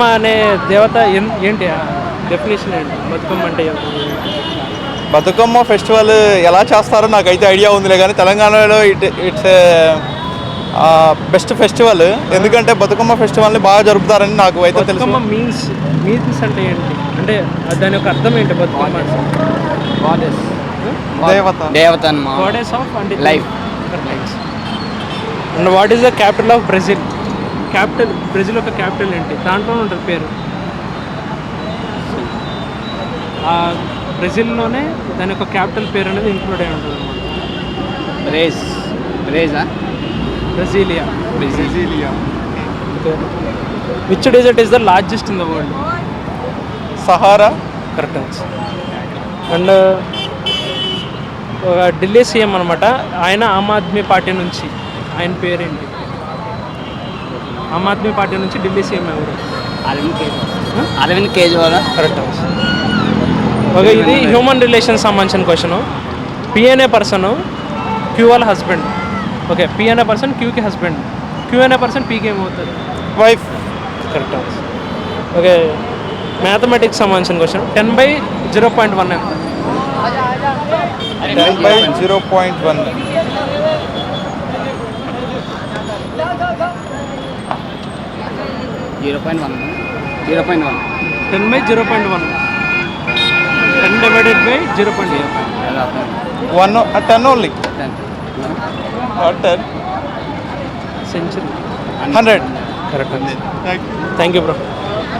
అనే దేవత ఏంటి డెఫినేషన్ ఏంటి? బతుకమ్మ అంటే బతుకమ్మ ఫెస్టివల్ ఎలా చేస్తారో నాకైతే ఐడియా ఉందిలే, కానీ తెలంగాణలో ఇట్స్ బెస్ట్ ఫెస్టివల్. ఎందుకంటే బతుకమ్మ ఫెస్టివల్ని బాగా జరుపుతారని నాకు అయితే తెలుసు. బతుకమ్మ మీన్స్ అంటే ఏంటి? అంటే దాని యొక్క అర్థం ఏంటి? బతుకమ్మ దేవత గాడెస్ ఆఫ్ అంటే life. And what is the capital of Brazil? Brazil యొక్క క్యాపిటల్ ఏంటి? దాంట్లోనే ఉంటుంది పేరు. బ్రెజిల్లోనే దాని యొక్క క్యాపిటల్ పేరు అనేది ఇంక్లూడ్ అయి ఉంటుంది అనమాట. Brasilia. Which desert is the largest in the world? Sahara. Correct answer. And Delhi CM అనమాట, ఆయన ఆమ్ ఆద్మీ పార్టీ నుంచి, ఆయన పేరేంటి? ఆమ్ ఆద్మీ పార్టీ నుంచి ఢిల్లీ సీఎం ఎవరు? Arvind Kejriwal. Correct answer. Okay, ఇది హ్యూమన్ రిలేషన్స్ సంబంధించిన క్వశ్చన్. పి అనే పర్సన్ క్యూ వాళ్ళ హస్బెండ్. ఓకే, పి అనే పర్సన్ క్యూకి హస్బెండ్, క్యూ అనే పర్సన్ పీకి ఏమవుతుంది? Wife. Correct answer. Okay, mathematics సంబంధించిన క్వశ్చన్. 10/0.1 ఎంత? 10/0.1. 0.1. 10/0.1. 10 divided by 0.0. 10 only. 10. Century. 100. Correct answer. Thank you, bro.